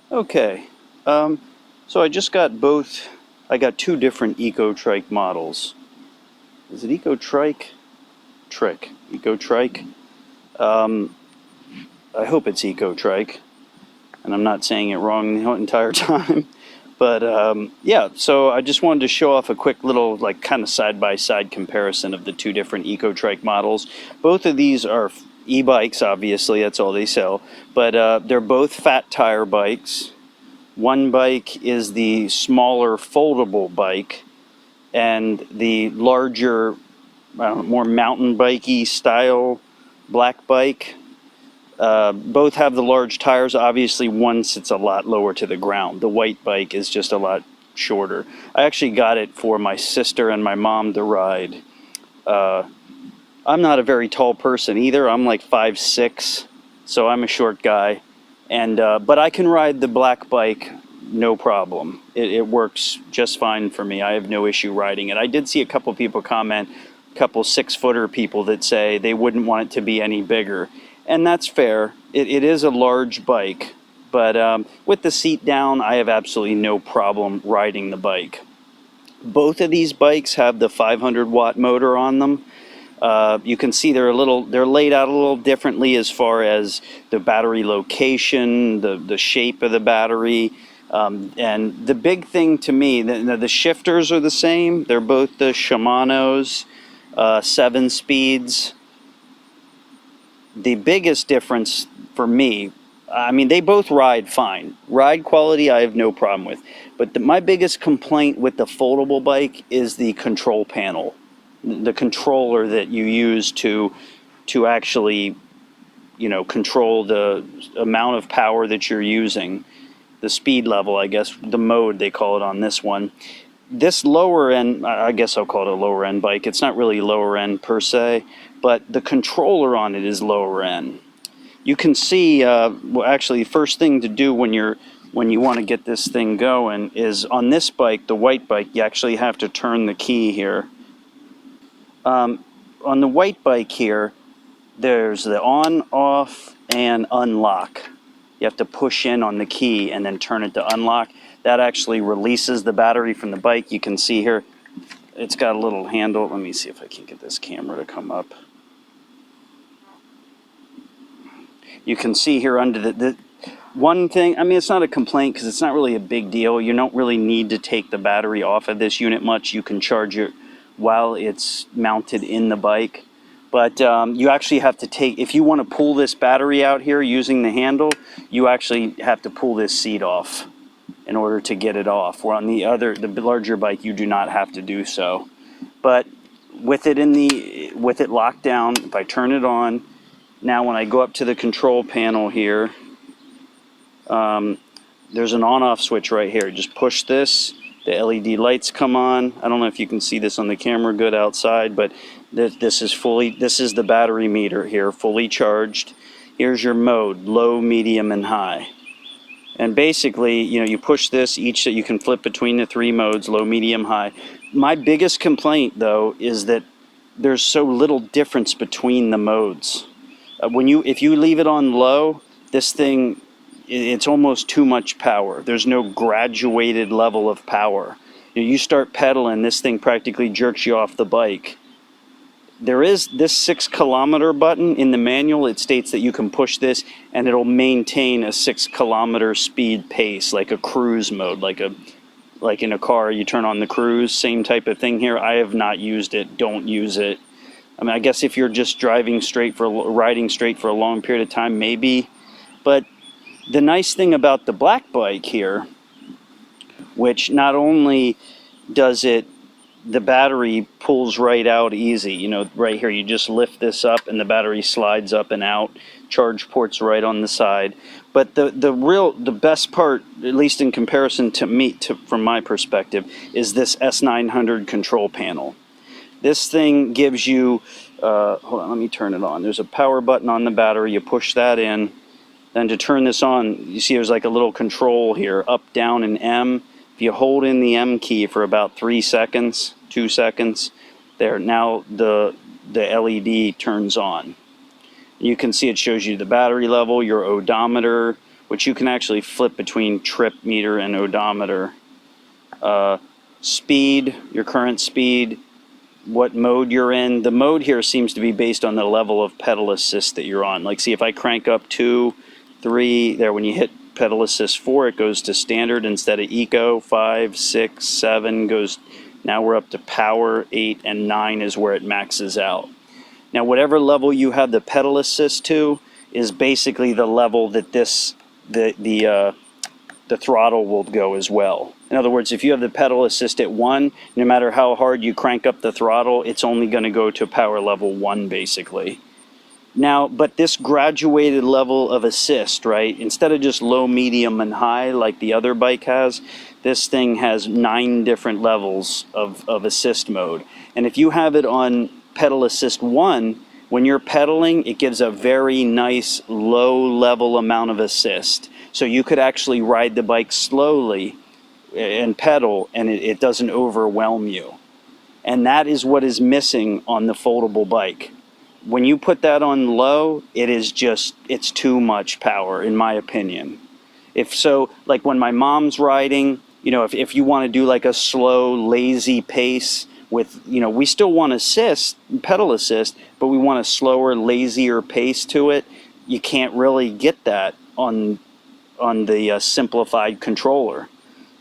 Okay, so I just got both. I got two different ECOTRIC models. Is it ECOTRIC? Trick. ECOTRIC. Um, I hope it's ECOTRIC, and I'm not saying it wrong the entire time. But yeah, so I just wanted to show off a quick little, like, kind of side-by-side comparison of the two different ECOTRIC models. Both of these are e-bikes, obviously, that's all they sell. But they're both fat tire bikes. One bike is the smaller foldable bike, and the larger, more mountain bikey style black bike. Both have the large tires. Obviously, one sits a lot lower to the ground. The white bike is just a lot shorter. I actually got it for my sister and my mom to ride. I'm not a very tall person either. I'm like 5'6", so I'm a short guy. And but I can ride the black bike, no problem. It works just fine for me. I have no issue riding it. I did see a couple people comment, a couple 6-footer people that say they wouldn't want it to be any bigger, and that's fair. It is a large bike, but with the seat down, I have absolutely no problem riding the bike. Both of these bikes have the 500-watt motor on them. You can see they're laid out a little differently as far as the battery location, the shape of the battery, and the big thing to me, the shifters are the same. They're both the Shimano's 7 speeds. The biggest difference for me, I mean, they both ride fine. Ride quality, I have no problem with. But my biggest complaint with the foldable bike is the control panel, the controller that you use to actually, control the amount of power that you're using, the speed level, I guess, the mode they call it on this one. This lower end, I guess I'll call it a lower end bike. It's not really lower end per se, but the controller on it is lower end. You can see, well, actually, the first thing to do when you want to get this thing going is on this bike, the white bike, you actually have to turn the key here. On the white bike here, there's the on, off, and unlock. You have to push in on the key and then turn it to unlock. That actually releases the battery from the bike. You can see here, it's got a little handle. Let me see if I can get this camera to come up. You can see here under the one thing, I mean, it's not a complaint because it's not really a big deal. You don't really need to take the battery off of this unit much. You can charge it while it's mounted in the bike. But you actually have to take, if you want to pull this battery out here using the handle, you actually have to pull this seat off in order to get it off. Where on the larger bike, you do not have to do so. But with it locked down, if I turn it on, now when I go up to the control panel here, there's an on-off switch right here. Just push this, the LED lights come on. I don't know if you can see this on the camera good outside, but this is the battery meter here, fully charged. Here's your mode, low, medium, and high. And basically, you push this, you can flip between the 3 modes, low, medium, high. My biggest complaint, though, is that there's so little difference between the modes. If you leave it on low, this thing, it's almost too much power. There's no graduated level of power. You start pedaling, this thing practically jerks you off the bike. There is this 6-kilometer button in the manual. It states that you can push this and it'll maintain a 6-kilometer speed pace, like a cruise mode, like in a car you turn on the cruise, same type of thing here. I have not used it, don't use it. I mean, I guess if you're just riding straight for a long period of time, maybe. But the nice thing about the black bike here, which not only does the battery pulls right out easy. Right here, you just lift this up and the battery slides up and out. Charge ports right on the side. But the best part, at least in comparison to me, from my perspective, is this S900 control panel. This thing gives you, hold on, let me turn it on. There's a power button on the battery. You push that in. Then to turn this on, you see there's like a little control here, up, down, and M. If you hold in the M key for about 3 seconds, 2 seconds, there, now the LED turns on. You can see it shows you the battery level, your odometer, which you can actually flip between trip meter and odometer. Speed, your current speed, what mode you're in. The mode here seems to be based on the level of pedal assist that you're on. Like, see, if I crank up 2, 3, there, when you hit pedal assist 4, it goes to standard instead of eco. 5, 6, 7 goes, now we're up to power. 8 and 9 is where it maxes out. Now, whatever level you have the pedal assist to is basically the level that the throttle will go as well. In other words, if you have the pedal assist at 1, no matter how hard you crank up the throttle, it's only going to go to power level 1, basically. Now, but this graduated level of assist, right, instead of just low, medium, and high like the other bike has, this thing has 9 different levels of assist mode. And if you have it on pedal assist 1, when you're pedaling, it gives a very nice low level amount of assist. So you could actually ride the bike slowly and pedal, and it doesn't overwhelm you. And that is what is missing on the foldable bike. When you put that on low, it's too much power, in my opinion. If so, like when my mom's riding, you know, if you want to do like a slow, lazy pace with, you know, we still want assist, pedal assist, but we want a slower, lazier pace to it. You can't really get that on the simplified controller.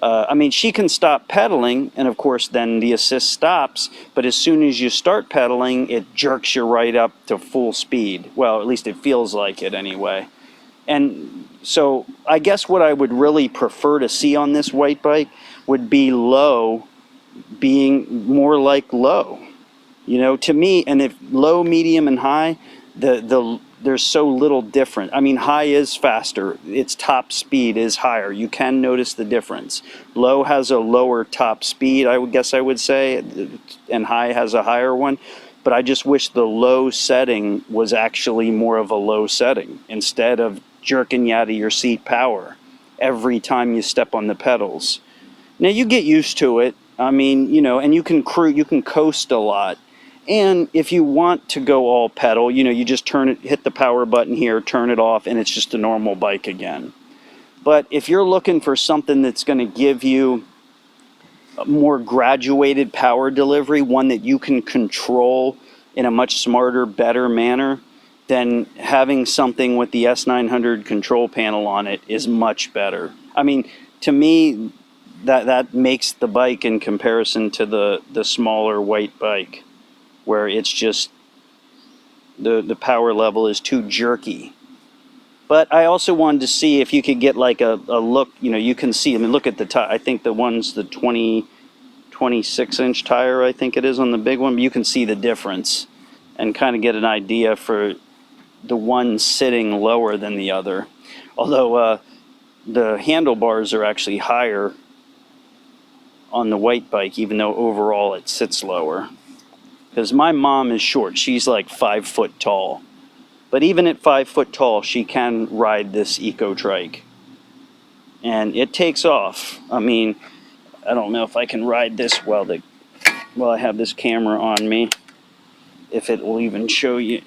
I mean, she can stop pedaling, and of course then the assist stops, but as soon as you start pedaling, it jerks you right up to full speed. Well, at least it feels like it anyway. And so I guess what I would really prefer to see on this white bike would be low being more like low. You know, to me, and if low, medium, and high, there's so little different. I mean, high is faster. Its top speed is higher. You can notice the difference. Low has a lower top speed, I would say, and high has a higher one. But I just wish the low setting was actually more of a low setting instead of jerking you out of your seat power every time you step on the pedals. Now, you get used to it. I mean, you know, and you can coast a lot. And if you want to go all pedal, you know, you just hit the power button here, turn it off, and it's just a normal bike again. But if you're looking for something that's going to give you a more graduated power delivery, one that you can control in a much smarter, better manner, then having something with the S900 control panel on it is much better. I mean, to me, that makes the bike in comparison to the smaller white bike, where it's just the power level is too jerky. But I also wanted to see if you could get like a look, you know, you can see, I mean, look at the tire. I think the 26-inch tire, I think it is on the big one, but you can see the difference and kind of get an idea for the one sitting lower than the other. Although the handlebars are actually higher on the white bike, even though overall it sits lower. Because my mom is short. She's like 5 foot tall. But even at 5 foot tall, she can ride this ECOTRIC. And it takes off. I mean, I don't know if I can ride this while I have this camera on me. If it will even show you.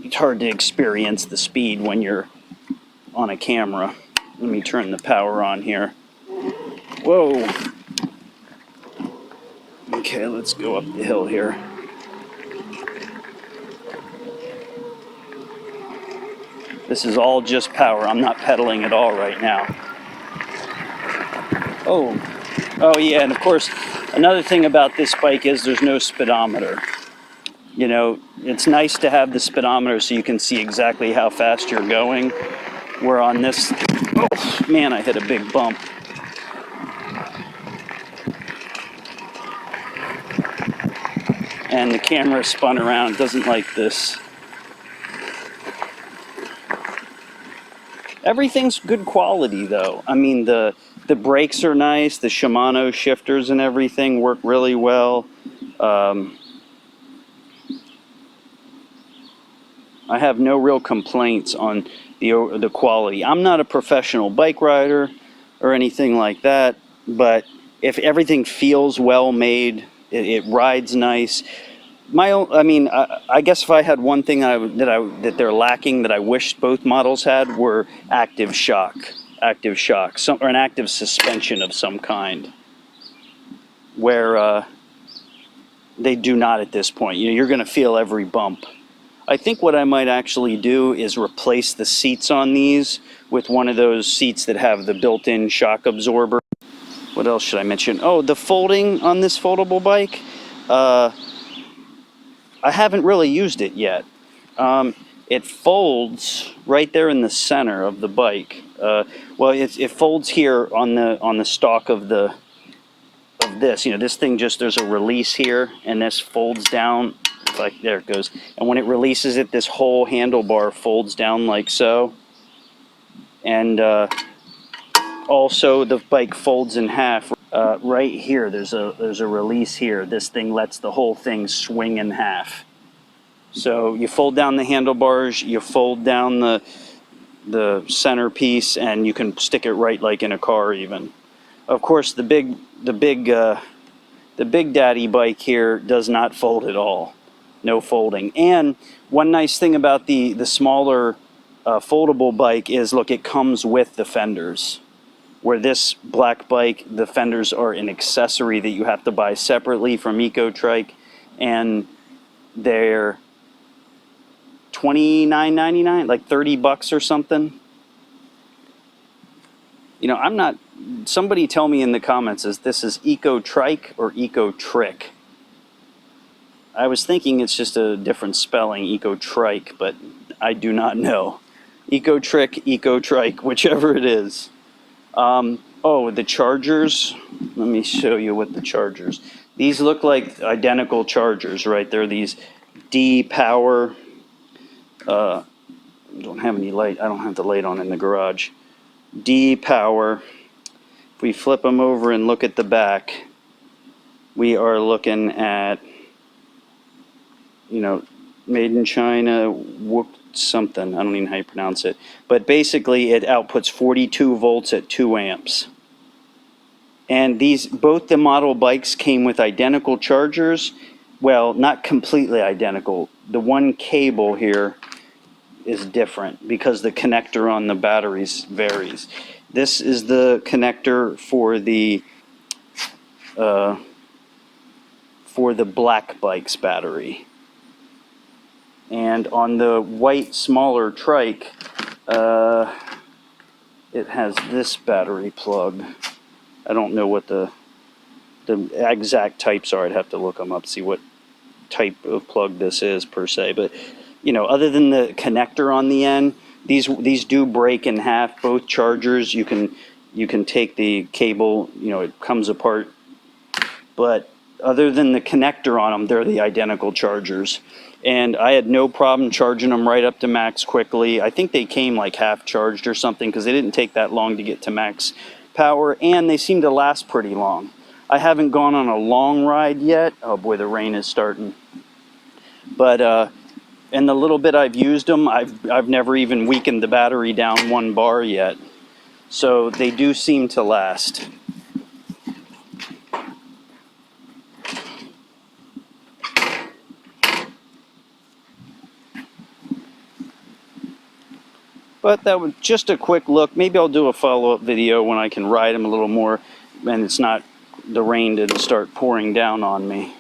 It's hard to experience the speed when you're on a camera. Let me turn the power on here. Whoa. Okay, let's go up the hill here. This is all just power. I'm not pedaling at all right now. Oh yeah, and of course, another thing about this bike is there's no speedometer. You know, it's nice to have the speedometer so you can see exactly how fast you're going. Where on this, oh man, I hit a big bump. And the camera spun around. It doesn't like this. Everything's good quality though. I mean, the brakes are nice. The Shimano shifters and everything work really well. I have no real complaints on the quality. I'm not a professional bike rider or anything like that, but if everything feels well made, it rides nice. I mean, I guess if I had one thing that they're lacking that I wished both models had were active shock, or an active suspension of some kind, where they do not at this point. You know, you're going to feel every bump. I think what I might actually do is replace the seats on these with one of those seats that have the built-in shock absorber. What else should I mention? Oh, the folding on this foldable bike. I haven't really used it yet. It folds right there in the center of the bike. Well, it folds here on the stalk of this. You know, this thing there's a release here, and this folds down. Like there it goes. And when it releases it, this whole handlebar folds down like so. And also the bike folds in half. Right here, there's a release here. This thing lets the whole thing swing in half. So you fold down the handlebars, you fold down the centerpiece, and you can stick it right like in a car even. Of course, the big daddy bike here does not fold at all. No folding. And one nice thing about the smaller foldable bike is, look, it comes with the fenders. Where this black bike, the fenders are an accessory that you have to buy separately from ECOTRIC, and they're $29.99, like $30 or something. You know, I'm not. Somebody tell me in the comments, is this ECOTRIC or ECOTRIC? I was thinking it's just a different spelling, ECOTRIC, but I do not know. ECOTRIC, ECOTRIC, whichever it is. Oh, the chargers. Let me show you what the chargers. These look like identical chargers, right? They're these D power. Don't have any light. I don't have the light on in the garage. D power. If we flip them over and look at the back, we are looking at, you know, made in China, whooped something. I don't even know how you pronounce it. But basically, it outputs 42 volts at 2 amps. And both the model bikes came with identical chargers. Well, not completely identical. The one cable here is different because the connector on the batteries varies. This is the connector for the black bike's battery. And on the white smaller trike, it has this battery plug. I don't know what the exact types are. I'd have to look them up, see what type of plug this is per se. But you know, other than the connector on the end, these do break in half. Both chargers, you can take the cable, you know, it comes apart. But other than the connector on them, they're the identical chargers. And I had no problem charging them right up to max quickly. I think they came like half charged or something because they didn't take that long to get to max power, and they seem to last pretty long. I haven't gone on a long ride yet. Oh boy, the rain is starting. But in the little bit I've used them, I've never even weakened the battery down 1 bar yet. So they do seem to last. But that was just a quick look. Maybe I'll do a follow-up video when I can ride them a little more and it's not, the rain didn't start pouring down on me.